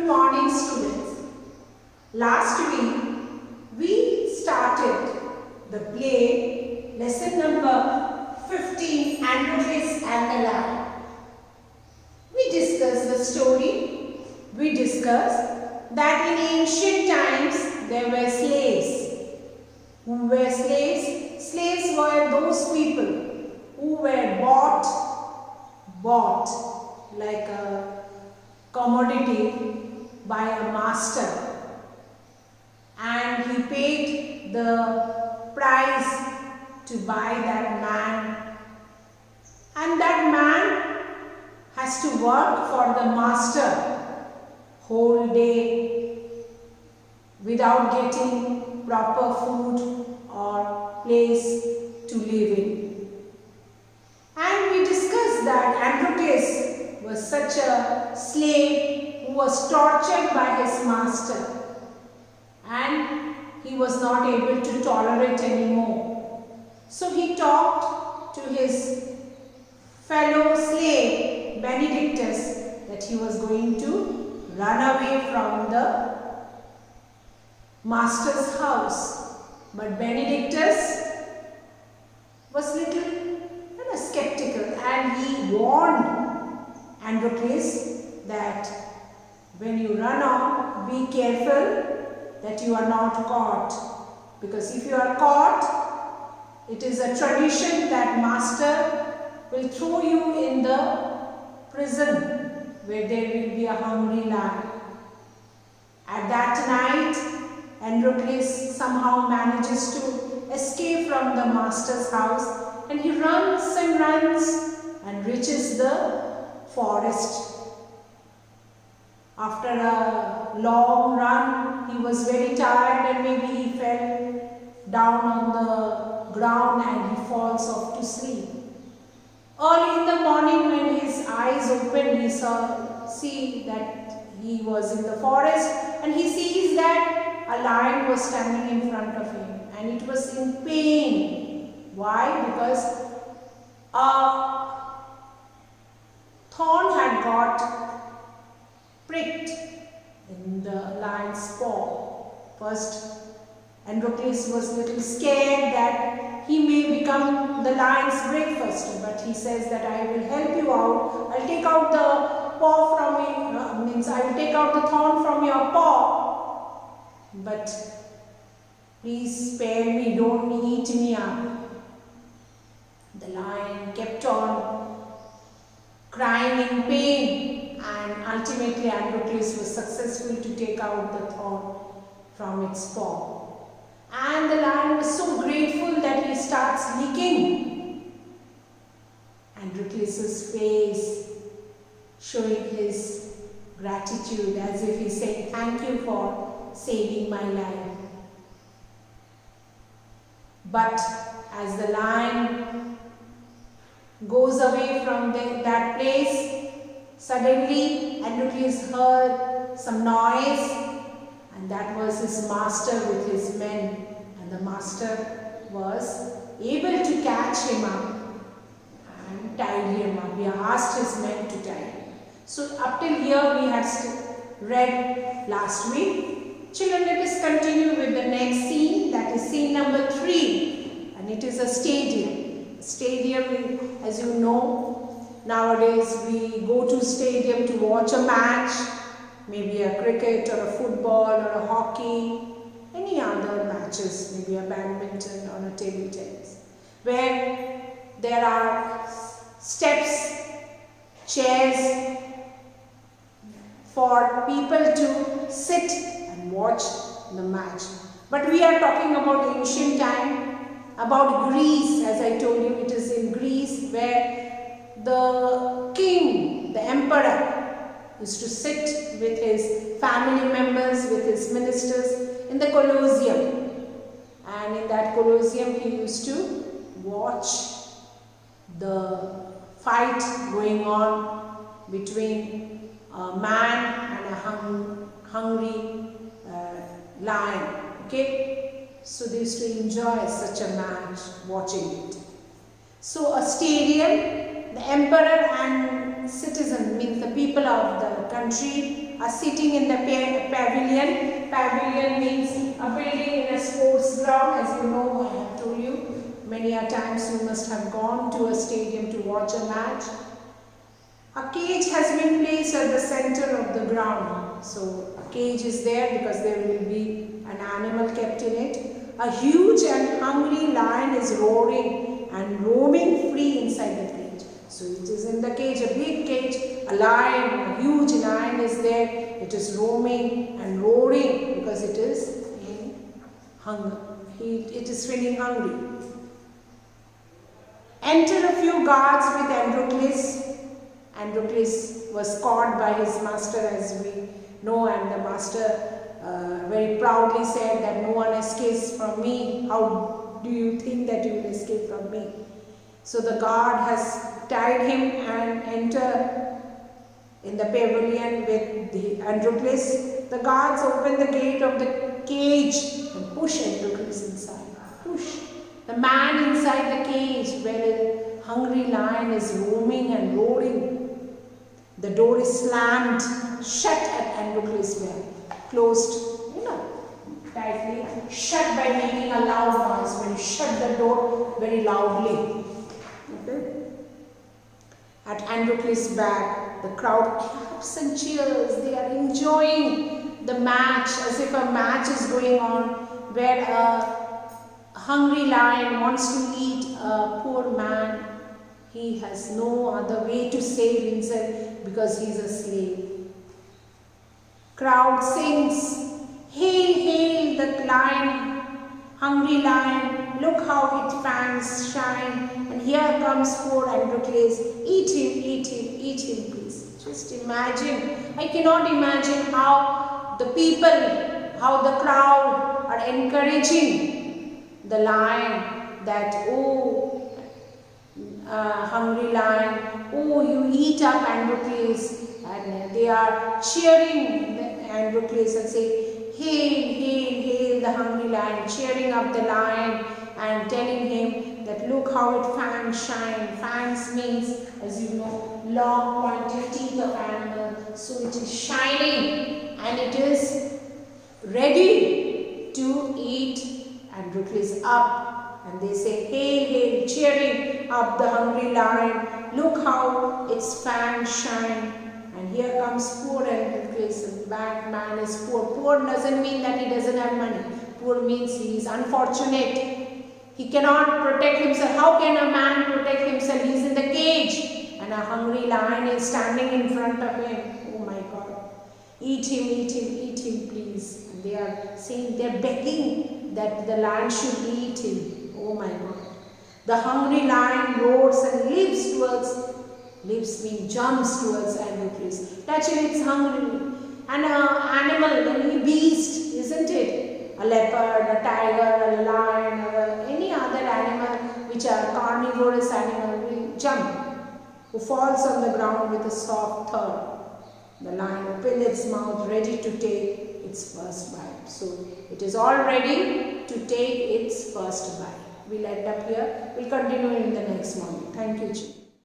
Good morning, students. Last week we started the play lesson number 15, Androcles and the Lion. We discussed the story. We discussed that in ancient times there were slaves. Who were slaves? Slaves were those people who were bought like a commodity by a master, and he paid the price to buy that man, and that man has to work for the master whole day without getting proper food or place to live in. And we discussed that Androcles was such a slave who was tortured by his master, and he was not able to tolerate anymore. So he talked to his fellow slave Benedictus that he was going to run away from the master's house. But Benedictus was little skeptical, and he warned Androcles that when you run off, be careful that you are not caught, because if you are caught, it is a tradition that master will throw you in the prison where there will be a hungry lion. At that night, Androcles somehow manages to escape from the master's house, and he runs and reaches the forest. After a long run, he was very tired, and maybe he fell down on the ground and he falls off to sleep. Early in the morning, when his eyes opened, he see that he was in the forest, and he sees that a lion was standing in front of him, and it was in pain. Why? Because a thorn had got pricked in the lion's paw. First, Androcles was a little scared that he may become the lion's breakfast, but he says that I will help you out. I'll take out the paw from you, I will take out the thorn from your paw, but please spare me, don't eat me up. The lion kept on crying in pain, and ultimately Androcles was successful to take out the thorn from its paw. And the lion was so grateful that he starts licking Androcles' face, showing his gratitude as if he said, "Thank you for saving my life." But as the lion goes away from that place, suddenly Androcles heard some noise, and that was his master with his men, and the master was able to catch him up and tied him up. He asked his men to tie him. So up till here we had read last week. Children, let us continue with the next scene, that is scene number 3, and it is a stadium. Stadium, as you know, nowadays we go to stadium to watch a match, maybe a cricket or a football or a hockey, any other matches, maybe a badminton or a table tennis, where there are steps, chairs for people to sit and watch the match. But we are talking about ancient time, about Greece. As I told you, it is in Greece where the king, the emperor, used to sit with his family members, with his ministers in the Colosseum. And in that Colosseum, he used to watch the fight going on between a man and a hungry lion. Okay? So they used to enjoy such a match, watching it. So a stadium, the emperor and citizen, means the people of the country, are sitting in the pavilion. Pavilion means a building in a sports ground. As you know, I have told you many a times you must have gone to a stadium to watch a match. A cage has been placed at the center of the ground. So a cage is there because there will be an animal kept in it. A huge and hungry lion is roaring and roaming free inside the cage. So it is in the cage, a big cage, a lion, a huge lion is there. It is roaming and roaring because it is in hunger. It is feeling hungry. Enter a few guards with Androcles. Androcles was caught by his master, as we know, and the master very proudly said that no one escapes from me. How do you think that you will escape from me? So the guard has tied him and enter in the pavilion with the Androcles. The guards open the gate of the cage and push Androcles inside. Push. The man inside the cage where a hungry lion is roaming and roaring. The door is slammed shut at Androcles' well. Closed, tightly, shut by making a loud noise. When you shut the door very loudly. Okay. At Androcles' back, the crowd claps and cheers. They are enjoying the match as if a match is going on where a hungry lion wants to eat a poor man. He has no other way to save himself because he is a slave. Crowd sings, hail, hail the lion, hungry lion, look how its fangs shine, and here comes poor Androcles, eat him please. Just imagine, I cannot imagine how the people, how the crowd are encouraging the lion that, oh, hungry lion, oh, you eat up Androcles, and they are cheering Androcles and say, hail, hail, hail the hungry lion, cheering up the lion and telling him that look how its fangs shine. Fangs means, as you know, long pointed teeth of animal. So it is shining and it is ready to eat Androcles up. And they say, hail, hail, cheering up the hungry lion. Look how its fangs shine. And here comes poor Androcles. Bad man is poor. Poor doesn't mean that he doesn't have money. Poor means he is unfortunate. He cannot protect himself. How can a man protect himself? He is in the cage. And a hungry lion is standing in front of him. Oh my God. Eat him, please. And they are saying, they are begging that the lion should eat him. Oh my God. The hungry lion roars and leaps towards. Leaps mean jumps towards Androcles. Touching its hungry. And an animal, any beast, isn't it? A leopard, a tiger, a lion, or any other animal which are carnivorous animal will jump. Who falls on the ground with a soft thud. The lion opens its mouth ready to take its first bite. So it is all ready to take its first bite. We'll end up here. We'll continue in the next morning. Thank you, Chi.